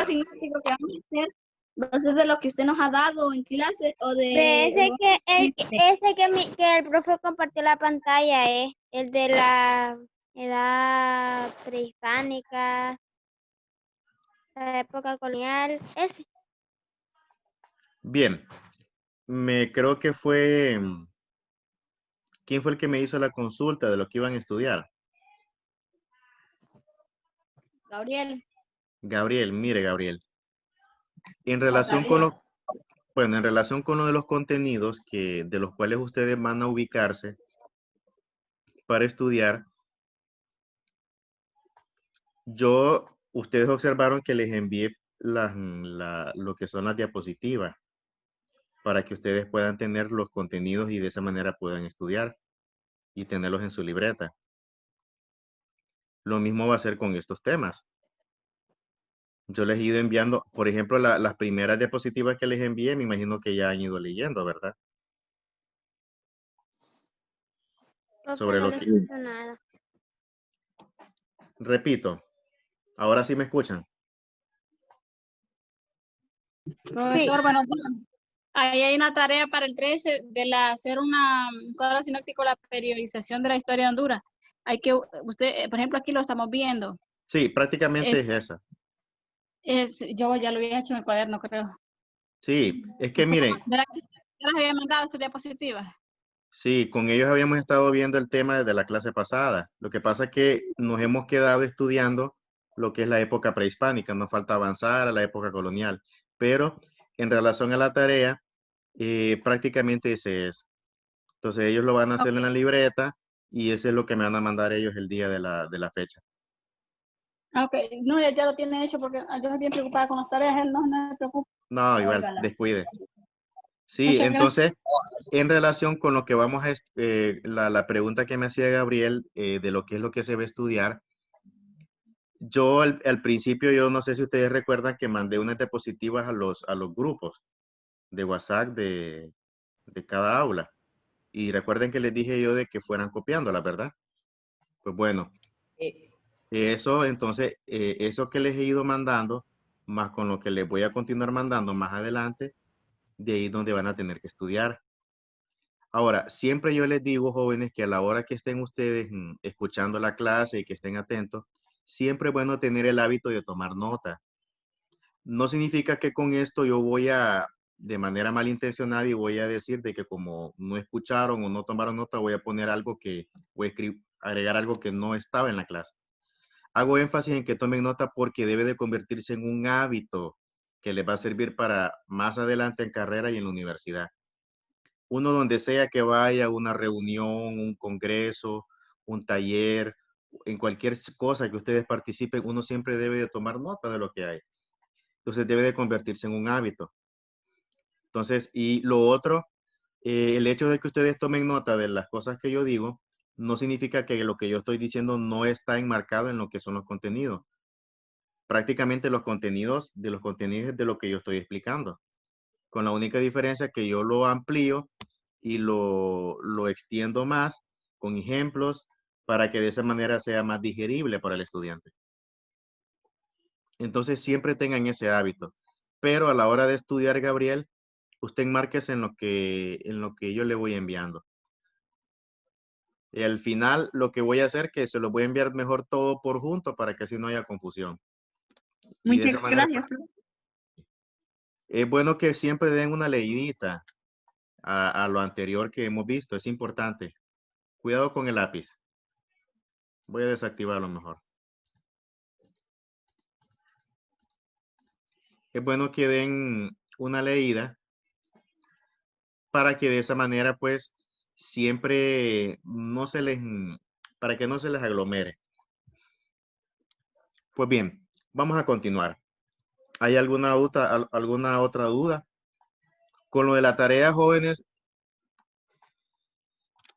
sinóptico que vamos a hacer va a ser de lo que usted nos ha dado en clase o De de... que el profe compartió la pantalla, el de la edad prehispánica, la época colonial, ese. Bien, creo que fue, ¿quién fue el que me hizo la consulta de lo que iban a estudiar? Gabriel. Gabriel, mire Gabriel, en relación con lo, bueno, en relación con lo de los contenidos de los cuales ustedes van a ubicarse para estudiar, ustedes observaron que les envié lo que son las diapositivas para que ustedes puedan tener los contenidos y de esa manera puedan estudiar y tenerlos en su libreta. Lo mismo va a ser con estos temas. Yo les he ido enviando, por ejemplo, las primeras diapositivas que les envié, me imagino que ya han ido leyendo, ¿verdad? Sobre No lo le que, escucho nada. repito, ahora sí me escuchan. Profesor, bueno, ahí hay una tarea para el 13 de hacer un cuadro sinóptico, la periodización de la historia de Honduras. Hay que, usted, por ejemplo, aquí lo estamos viendo. Sí, prácticamente es esa. Yo ya lo había hecho en el cuaderno, creo. Sí, es que miren, ¿Verdad que ya les había mandado estas diapositivas? sí, con ellos habíamos estado viendo el tema desde la clase pasada. Lo que pasa es que nos hemos quedado estudiando lo que es la época prehispánica, nos falta avanzar a la época colonial. Pero en relación a la tarea, prácticamente ese es. Entonces ellos lo van a hacer en la libreta y ese es lo que me van a mandar ellos el día de la fecha. Ok, no, ya lo tiene hecho porque yo estoy bien preocupada con las tareas, él no se preocupa. No, igual, Óigala. descuide. Sí, Muchas gracias. entonces, en relación con lo que vamos a, la pregunta que me hacía Gabriel, de lo que es lo que se va a estudiar, yo al principio, yo no sé si ustedes recuerdan que mandé unas diapositivas a los grupos de WhatsApp de cada aula. Y recuerden que les dije yo de que fueran copiándolas, ¿verdad? Pues bueno, eso entonces, eso que les he ido mandando, más con lo que les voy a continuar mandando más adelante, de ahí es donde van a tener que estudiar. Ahora, siempre yo les digo, jóvenes, que a la hora que estén ustedes escuchando la clase y que estén atentos, siempre es bueno tener el hábito de tomar nota. No significa que con esto yo voy a, de manera malintencionada, y voy a decir de que como no escucharon o no tomaron nota, voy a poner algo voy a agregar algo que no estaba en la clase. Hago énfasis en que tomen nota porque debe de convertirse en un hábito que les va a servir para más adelante en carrera y en la universidad. Uno donde sea que vaya, una reunión, un congreso, un taller, en cualquier cosa que ustedes participen, uno siempre debe de tomar nota de lo que hay. Entonces debe de convertirse en un hábito. Entonces, y lo otro, el hecho de que ustedes tomen nota de las cosas que yo digo, no significa que lo que yo estoy diciendo no está enmarcado en lo que son los contenidos. Prácticamente los contenidos es de lo que yo estoy explicando, con la única diferencia que yo lo amplío y lo extiendo más con ejemplos para que de esa manera sea más digerible para el estudiante. Entonces siempre tengan ese hábito, pero a la hora de estudiar, Gabriel, usted enmárquese en lo que yo le voy enviando. Y al final lo que voy a hacer que se lo voy a enviar mejor todo por junto para que así no haya confusión. Y de Muchas esa manera, gracias. es bueno que siempre den una leidita a lo anterior que hemos visto, es importante. Cuidado con el lápiz. Voy a desactivarlo mejor. Es bueno que den una leída para que de esa manera, pues, siempre para que no se les aglomere. Pues bien, vamos a continuar. ¿Hay alguna otra duda? Con lo de la tarea, jóvenes,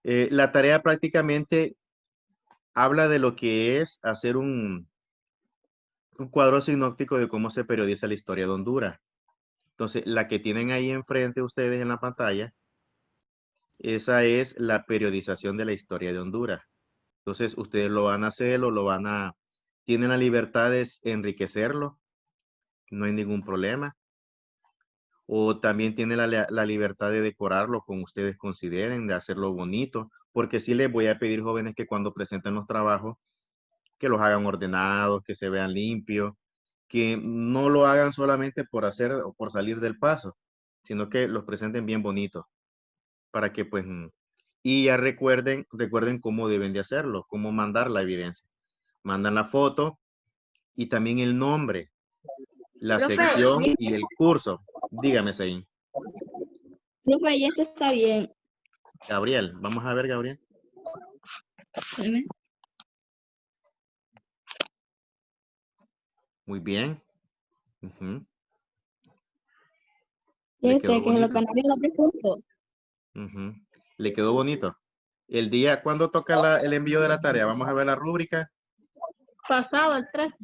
la tarea prácticamente habla de lo que es hacer un cuadro sinóptico de cómo se periodiza la historia de Honduras. Entonces, la que tienen ahí enfrente ustedes en la pantalla, esa es la periodización de la historia de Honduras. Entonces, ustedes lo van a hacer, tienen la libertad de enriquecerlo no hay ningún problema. O también tiene la libertad de decorarlo como ustedes consideren, de hacerlo bonito, porque sí les voy a pedir, jóvenes, que cuando presenten los trabajos, que los hagan ordenados, que se vean limpios, que no lo hagan solamente por hacer o por salir del paso, sino que los presenten bien bonitos, para que pues, y ya recuerden cómo deben de hacerlo, cómo mandar la evidencia. Mandan la foto y también el nombre, la Profe, sección y el curso. Dígame, Zain. profe, y eso está bien. Gabriel, vamos a ver, Gabriel. Muy bien. Ujú. Le quedó Que se lo bonito. ganaría los 3 puntos. Ujú. Le quedó bonito. El día, ¿cuándo toca el envío de la tarea? Vamos a ver la rúbrica. Pasado el 13.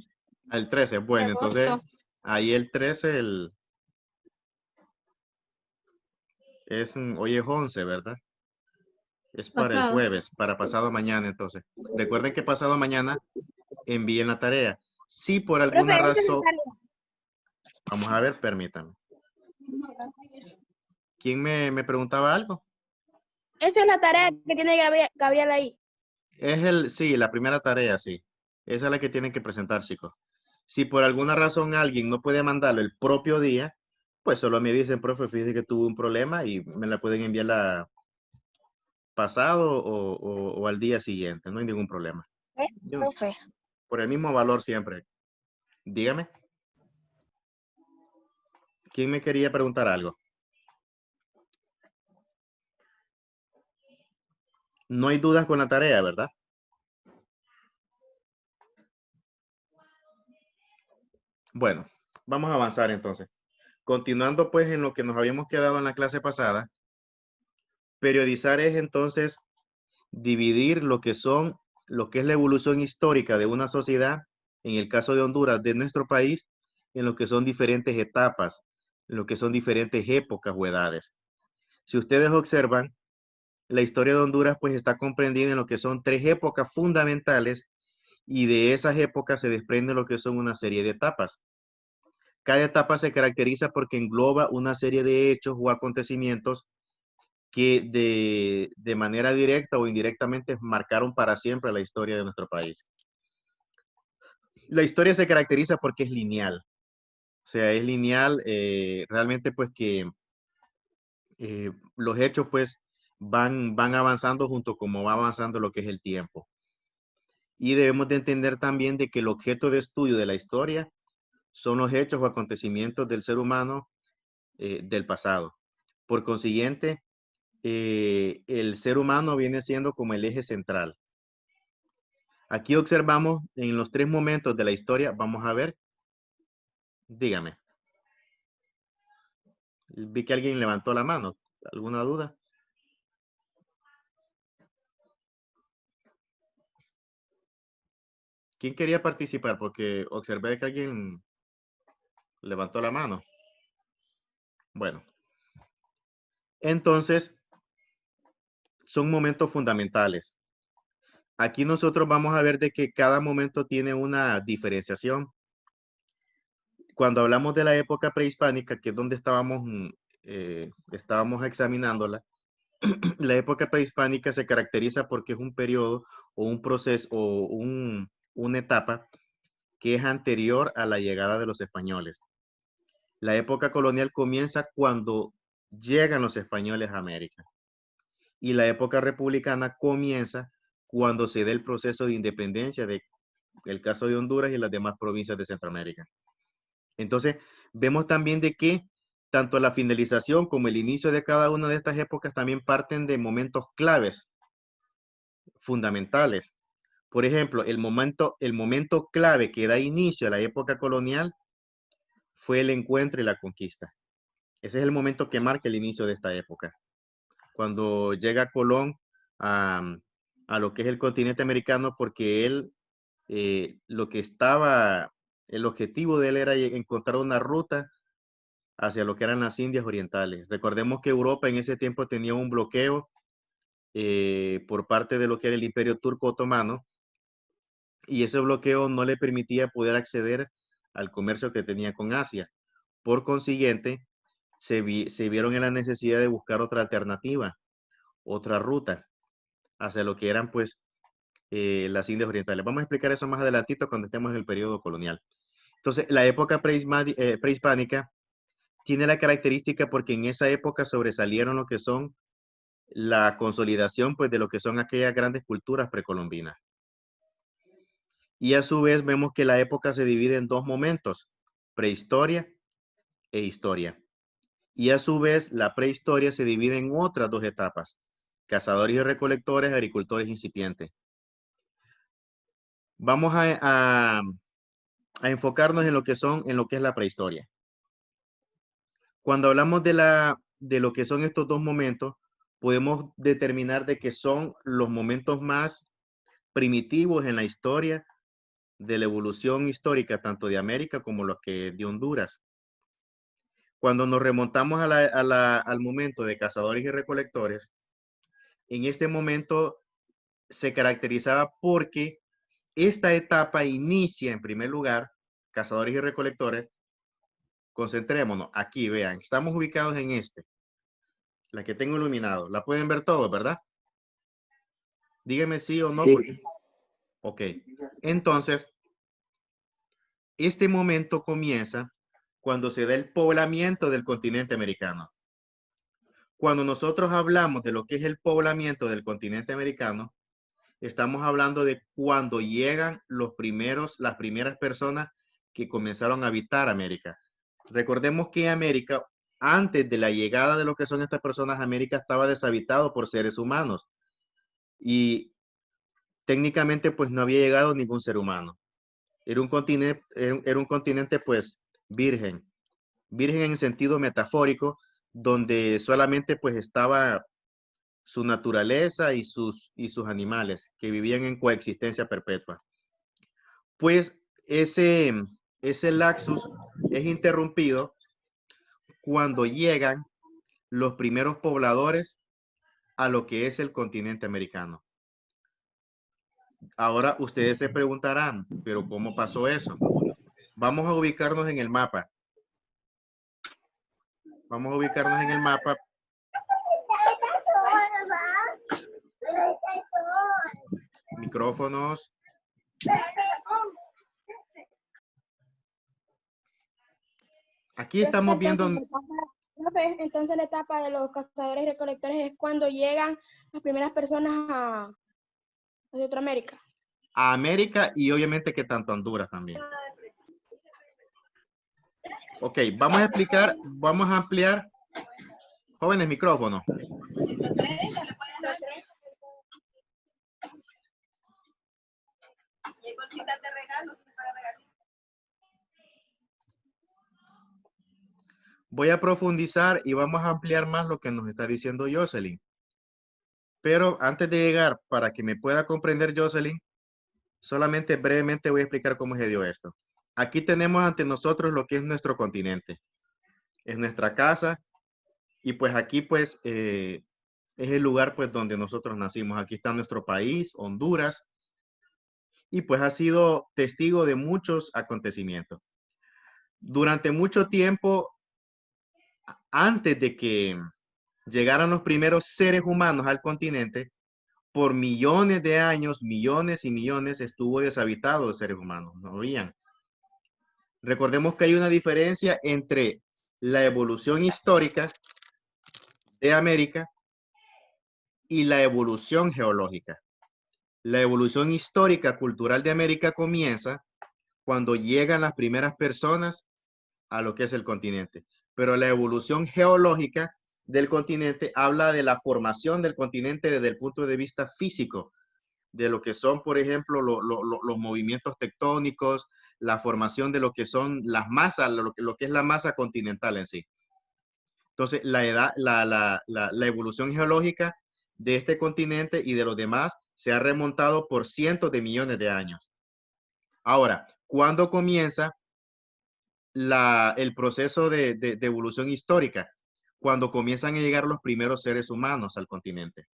Al 13. Bueno, entonces, ahí el 13, hoy es 11, ¿verdad? Es para el Pasado. jueves, para pasado mañana, entonces. Recuerden que pasado mañana envíen la tarea. Si por alguna razón... Vamos a ver, permítanme. ¿Quién me preguntaba algo? Esa es la tarea que tiene Gabriel ahí. Sí, la primera tarea, sí. Esa es la que tienen que presentar, chicos. Si por alguna razón alguien no puede mandarlo el propio día, pues solo me dicen, profe, fíjese que tuve un problema y me la pueden enviar pasado o al día siguiente, no hay ningún problema. Profe. Por el mismo valor siempre. Dígame. ¿Quién me quería preguntar algo? No hay dudas con la tarea, ¿verdad? Bueno, vamos a avanzar entonces. Continuando pues en lo que nos habíamos quedado en la clase pasada, periodizar es entonces dividir lo que es la evolución histórica de una sociedad, en el caso de Honduras, de nuestro país, en lo que son diferentes etapas, en lo que son diferentes épocas o edades. Si ustedes observan, la historia de Honduras pues está comprendida en lo que son 3 épocas fundamentales y de esas épocas se desprende lo que son una serie de etapas. Cada etapa se caracteriza porque engloba una serie de hechos o acontecimientos que de manera directa o indirectamente marcaron para siempre la historia de nuestro país. La historia se caracteriza porque es lineal. O sea, es lineal, realmente pues que los hechos pues van avanzando junto como va avanzando lo que es el tiempo. Y debemos de entender también de que el objeto de estudio de la historia son los hechos o acontecimientos del ser humano del pasado. Por consiguiente, el ser humano viene siendo como el eje central. Aquí observamos en los 3 momentos de la historia, vamos a ver, dígame. Vi que alguien levantó la mano. ¿Alguna duda? ¿Quién quería participar? Porque observé que alguien levantó la mano. Bueno. Entonces, son momentos fundamentales. Aquí nosotros vamos a ver de que cada momento tiene una diferenciación. Cuando hablamos de la época prehispánica, que es donde estábamos examinándola, la época prehispánica se caracteriza porque es un periodo o un proceso o una etapa que es anterior a la llegada de los españoles. La época colonial comienza cuando llegan los españoles a América y la época republicana comienza cuando se dé el proceso de independencia de el caso de Honduras y las demás provincias de Centroamérica. Entonces, vemos también de que tanto la finalización como el inicio de cada una de estas épocas también parten de momentos claves, fundamentales. Por ejemplo, el momento clave que da inicio a la época colonial fue el encuentro y la conquista. Ese es el momento que marca el inicio de esta época. Cuando llega Colón a lo que es el continente americano, porque él, el objetivo de él era encontrar una ruta hacia lo que eran las Indias Orientales. Recordemos que Europa en ese tiempo tenía un bloqueo por parte de lo que era el Imperio Turco Otomano, y ese bloqueo no le permitía poder acceder al comercio que tenía con Asia. Por consiguiente, se vieron en la necesidad de buscar otra alternativa, otra ruta hacia lo que eran pues las Indias Orientales. Vamos a explicar eso más adelantito cuando estemos en el periodo colonial. Entonces, la época prehispánica tiene la característica porque en esa época sobresalieron lo que son la consolidación pues de lo que son aquellas grandes culturas precolombinas. Y a su vez vemos que la época se divide en dos momentos, prehistoria e historia. Y a su vez la prehistoria se divide en otras dos etapas, cazadores y recolectores, agricultores incipientes. Vamos a enfocarnos en lo que es la prehistoria. Cuando hablamos de lo que son estos dos momentos, podemos determinar de que son los momentos más primitivos en la historia de la evolución histórica, tanto de América como lo que de Honduras. Cuando nos remontamos al momento de cazadores y recolectores, en este momento se caracterizaba porque esta etapa inicia, en primer lugar, cazadores y recolectores. Concentrémonos aquí, vean, estamos ubicados en la que tengo iluminado. La pueden ver todos, ¿verdad? Díganme sí o no. Sí. Porque... Ok. Entonces, este momento comienza cuando se da el poblamiento del continente americano. Cuando nosotros hablamos de lo que es el poblamiento del continente americano, estamos hablando de cuando llegan las primeras personas que comenzaron a habitar América. Recordemos que América, antes de la llegada de lo que son estas personas, América estaba deshabitado por seres humanos. Y técnicamente, pues no había llegado ningún ser humano. Era un continente, pues, virgen. Virgen en sentido metafórico, donde solamente, pues, estaba su naturaleza y sus animales que vivían en coexistencia perpetua. Pues ese lapsus es interrumpido cuando llegan los primeros pobladores a lo que es el continente americano. Ahora ustedes se preguntarán, ¿pero cómo pasó eso? Vamos a ubicarnos en el mapa. Vamos a ubicarnos en el mapa. Micrófonos. Aquí estamos viendo... Entonces la etapa de los cazadores y recolectores es cuando llegan las primeras personas a Centroamérica. A América y obviamente que tanto Honduras también. Ok, vamos a ampliar. Jóvenes, micrófono. Voy a profundizar y vamos a ampliar más lo que nos está diciendo Jocelyn. Pero antes de llegar, para que me pueda comprender Jocelyn, solamente brevemente voy a explicar cómo se dio esto. Aquí tenemos ante nosotros lo que es nuestro continente. Es nuestra casa y pues aquí pues es el lugar pues donde nosotros nacimos. Aquí está nuestro país, Honduras, y pues ha sido testigo de muchos acontecimientos. Durante mucho tiempo, antes de que llegaran los primeros seres humanos al continente, por millones de años, millones y millones, estuvo deshabitado de seres humanos, no habían. Recordemos que hay una diferencia entre la evolución histórica de América y la evolución geológica. La evolución histórica cultural de América comienza cuando llegan las primeras personas a lo que es el continente. Pero la evolución geológica del continente habla de la formación del continente desde el punto de vista físico, de lo que son, por ejemplo, los movimientos tectónicos, la formación de lo que son las masas, lo que es la masa continental en sí. Entonces, la evolución geológica de este continente y de los demás se ha remontado por cientos de millones de años. Ahora, ¿cuándo comienza el proceso de evolución histórica? Cuando comienzan a llegar los primeros seres humanos al continente.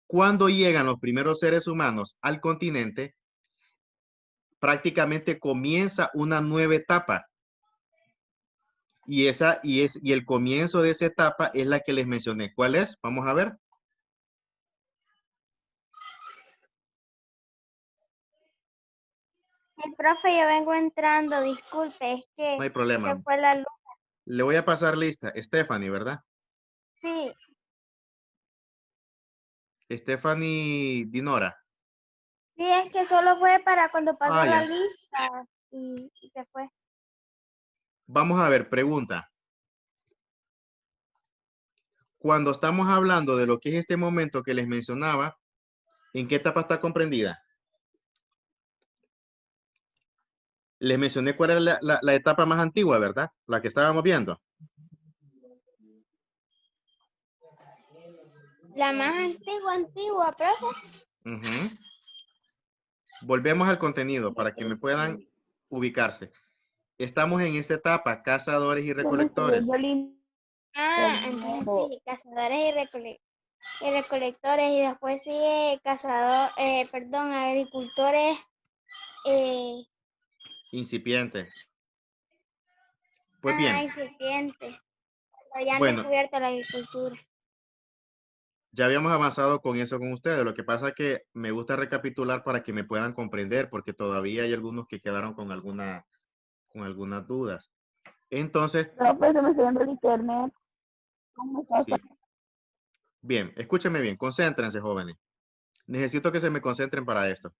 Cuando llegan los primeros seres humanos al continente, prácticamente comienza una nueva etapa. Y el comienzo de esa etapa es la que les mencioné. ¿Cuál es? Vamos a ver. Profe, yo vengo entrando, disculpe, es que No hay problema. se fue la luz. Le voy a pasar lista. Stephanie, ¿verdad? Sí, Stephanie Dinora. sí, es que solo fue para cuando pasó Ah, la ya. lista y se fue. Vamos a ver, pregunta. Cuando estamos hablando de lo que es este momento que les mencionaba, ¿en qué etapa está comprendida? Les mencioné cuál era la etapa más antigua, ¿verdad? La que estábamos viendo. La más antigua, profe. Ujú. Volvemos al contenido para que me puedan ubicarse. Estamos en esta etapa, cazadores y recolectores. Entonces sí, cazadores y recolectores y después sigue agricultores. Incipiente. Pues bien, Incipientes. Pero ya han bueno, descubierto la agricultura. ya habíamos avanzado con eso con ustedes. Lo que pasa es que me gusta recapitular para que me puedan comprender, porque todavía hay algunos que quedaron con algunas dudas. Entonces, Pues se me está yendo el internet. sí. Bien, escúchenme bien, concéntrense, jóvenes. Necesito que se me concentren para esto.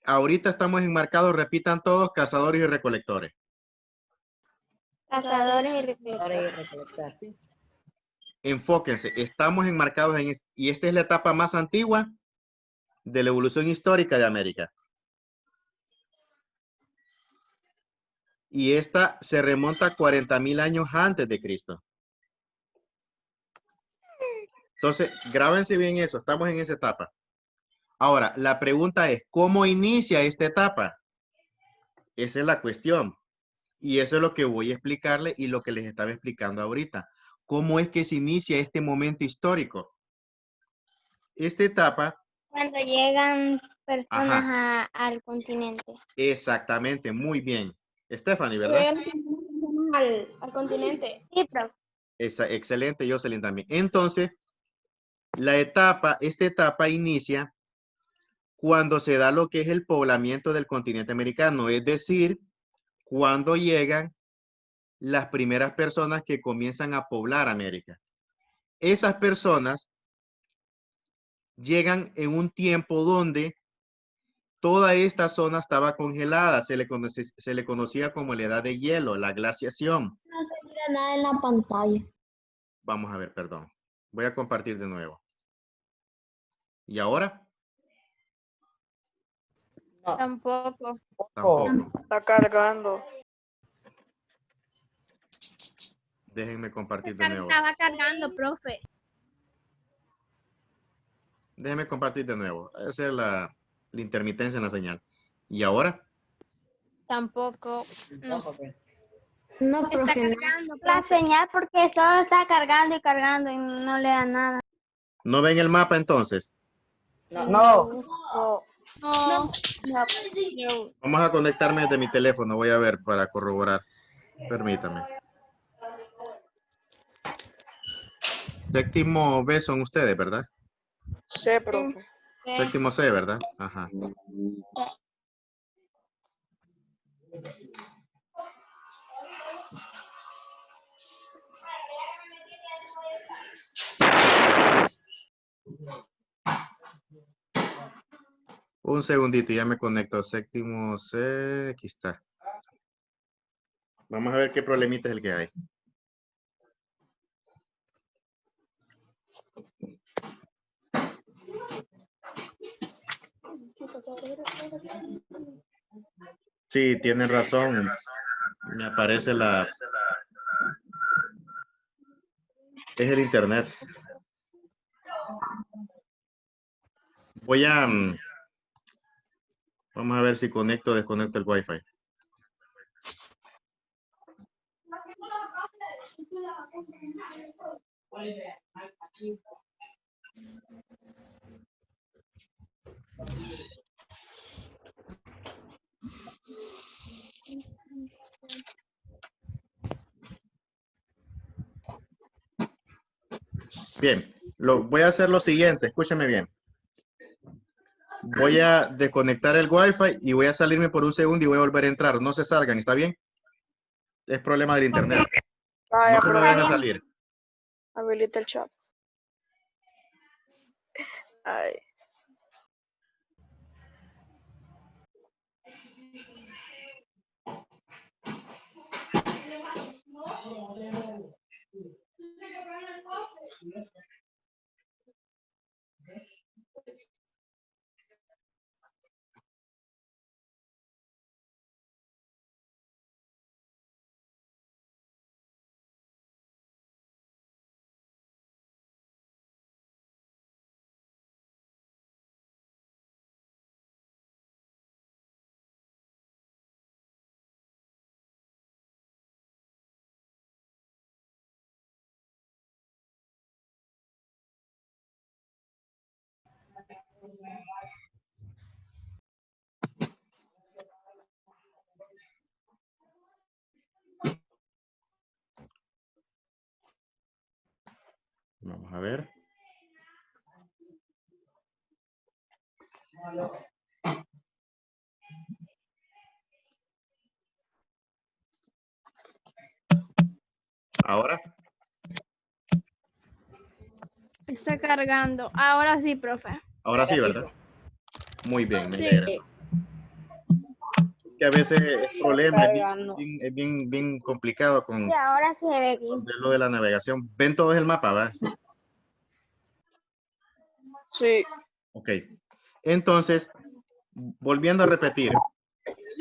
Ahorita estamos enmarcados, repitan todos, cazadores y recolectores. Cazadores y recolectores. Enfóquense, estamos enmarcados y esta es la etapa más antigua de la evolución histórica de América. Y esta se remonta a 40,000 años antes de Cristo. Entonces, grábense bien eso, estamos en esa etapa. Ahora, la pregunta es, ¿cómo inicia esta etapa? Esa es la cuestión. Y eso es lo que voy a explicarle y lo que les estaba explicando ahorita. ¿Cómo es que se inicia este momento histórico? Esta etapa. Cuando llegan personas Ajá, al continente. exactamente, muy bien. Stephanie, ¿verdad? Al continente. Sí, profe. Excelente, Jocelyn también. Entonces, esta etapa inicia cuando se da lo que es el poblamiento del continente americano, es decir, cuando llegan las primeras personas que comienzan a poblar América. Esas personas llegan en un tiempo donde toda esta zona estaba congelada, se le conocía como la edad de hielo, la glaciación. No se mira nada en la pantalla. Vamos a ver, perdón. Voy a compartir de nuevo. ¿Y ahora? No. Tampoco. Tampoco. Está cargando. Déjenme compartir de nuevo. Estaba cargando, profe. Déjenme compartir de nuevo. Esa es la intermitencia en la señal. ¿Y ahora? Tampoco. No. No, profe. La señal porque solo está cargando y no le da nada. ¿No ven el mapa entonces? No. No. Vamos a conectarme desde mi teléfono. Voy a ver para corroborar. Permítame. Séptimo B son ustedes, ¿verdad? Sí, profe. Séptimo C, ¿verdad? Ajá. Un segundito, ya me conecto. Séptimo C, aquí está. Vamos a ver qué problemita es el que hay. Sí, tienen razón. Me aparece es el internet. Voy a... Vamos a ver si conecto o desconecto el Wi-Fi. Bien, voy a hacer lo siguiente, escúchame bien. Voy a desconectar el Wi-Fi y voy a salirme por un segundo y voy a volver a entrar. No se salgan, ¿está bien? Es problema del internet. Ay, No se me vayan a bien. salir. habilita el chat. Ay. Vamos a ver. Ahora. Está cargando. Ahora sí, profe. Ahora sí, ¿verdad? Muy bien, me alegra. Es que a veces es problema, es bien complicado con Y ahora sí se ve aquí. lo de la navegación. ¿Ven todo el mapa, va? Sí. Ok. Entonces, volviendo a repetir.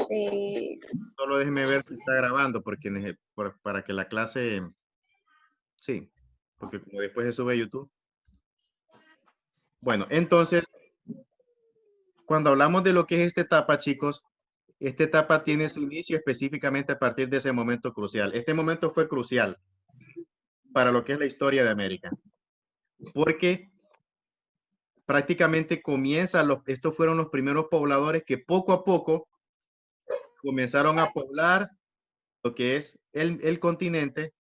Sí. Solo déjeme ver si está grabando porque para que la clase... Sí, porque como después se sube a YouTube. Bueno, entonces, cuando hablamos de lo que es esta etapa, chicos, esta etapa tiene su inicio específicamente a partir de ese momento crucial. Este momento fue crucial para lo que es la historia de América, porque prácticamente estos fueron los primeros pobladores que poco a poco comenzaron a poblar lo que es el continente,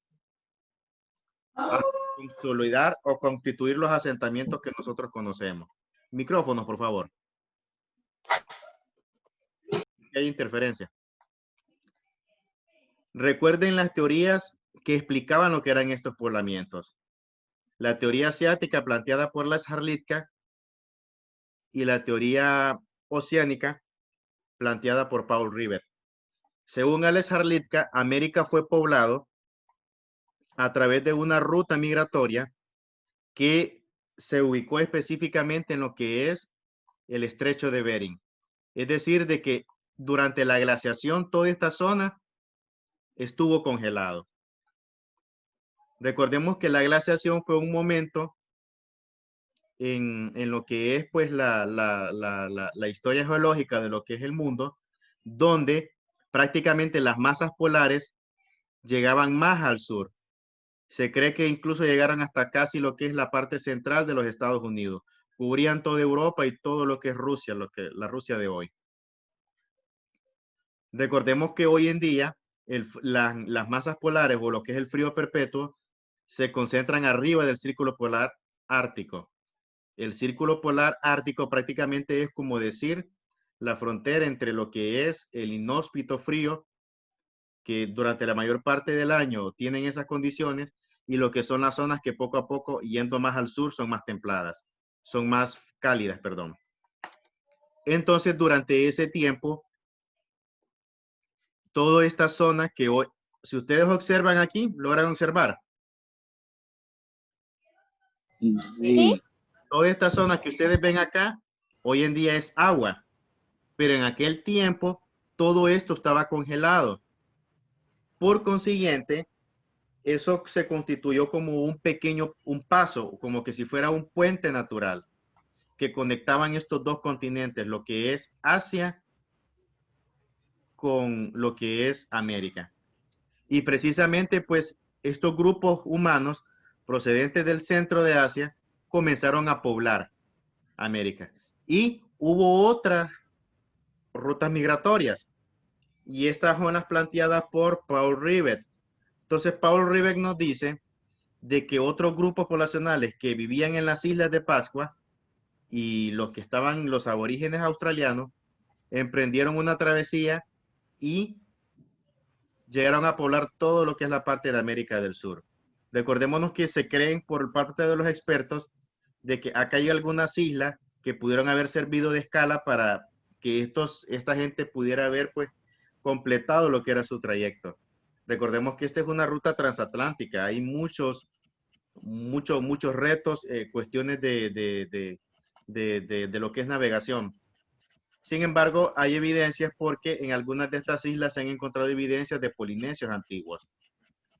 a consolidar o constituir los asentamientos que nosotros conocemos. Micrófonos, por favor. Hay interferencia. Recuerden las teorías que explicaban lo que eran estos poblamientos. La teoría asiática planteada por la Halitka y la teoría oceánica planteada por Paul Rivet. Según Alex Halitka, América fue poblado a través de una ruta migratoria que se ubicó específicamente en lo que es el estrecho de Bering. Es decir, de que durante la glaciación toda esta zona estuvo congelado. Recordemos que la glaciación fue un momento en lo que es pues la historia geológica de lo que es el mundo, donde prácticamente las masas polares llegaban más al sur. Se cree que incluso llegaron hasta casi lo que es la parte central de los Estados Unidos. Cubrían toda Europa y todo lo que es Rusia, la Rusia de hoy. Recordemos que hoy en día las masas polares o lo que es el frío perpetuo se concentran arriba del círculo polar ártico. El círculo polar ártico prácticamente es como decir la frontera entre lo que es el inhóspito frío, que durante la mayor parte del año tienen esas condiciones, y lo que son las zonas que poco a poco, yendo más al sur, son más templadas, son más cálidas, perdón. Entonces, durante ese tiempo, toda esta zona que hoy, si ustedes observan aquí, logran observar. ¿Sí? Toda esta zona que ustedes ven acá, hoy en día es agua, pero en aquel tiempo todo esto estaba congelado. Por consiguiente, eso se constituyó como un paso, como que si fuera un puente natural que conectaban estos dos continentes, lo que es Asia con lo que es América. Y precisamente, pues, estos grupos humanos procedentes del centro de Asia comenzaron a poblar América. Y hubo otras rutas migratorias. Y estas son las planteadas por Paul Rivet. Entonces, Paul Rivet nos dice de que otros grupos poblacionales que vivían en las islas de Pascua y los aborígenes australianos, emprendieron una travesía y llegaron a poblar todo lo que es la parte de América del Sur. Recordémonos que se creen por parte de los expertos de que acá hay algunas islas que pudieron haber servido de escala para que esta gente pudiera haber pues completado lo que era su trayecto. Recordemos que esta es una ruta transatlántica, hay muchos retos, cuestiones de lo que es navegación. Sin embargo, hay evidencias porque en algunas de estas islas se han encontrado evidencias de polinesios antiguos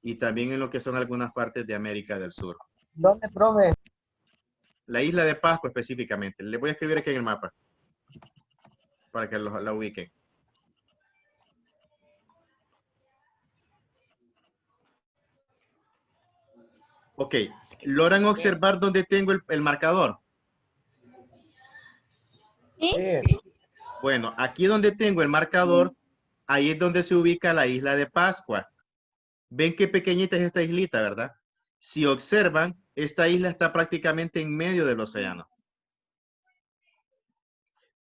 y también en lo que son algunas partes de América del Sur. ¿Dónde, profe? La isla de Pascua específicamente. Le voy a escribir aquí en el mapa para que la ubiquen. Ok, ¿logran observar dónde tengo el marcador? ¿Sí? Sí. Bueno, aquí donde tengo el marcador, ahí es donde se ubica la isla de Pascua. Ven qué pequeñita es esta islita, ¿verdad? Si observan, esta isla está prácticamente en medio del océano.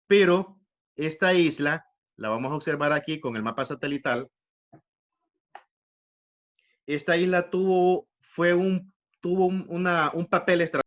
Pero esta isla, la vamos a observar aquí con el mapa satelital. Esta isla tuvo un papel estratégico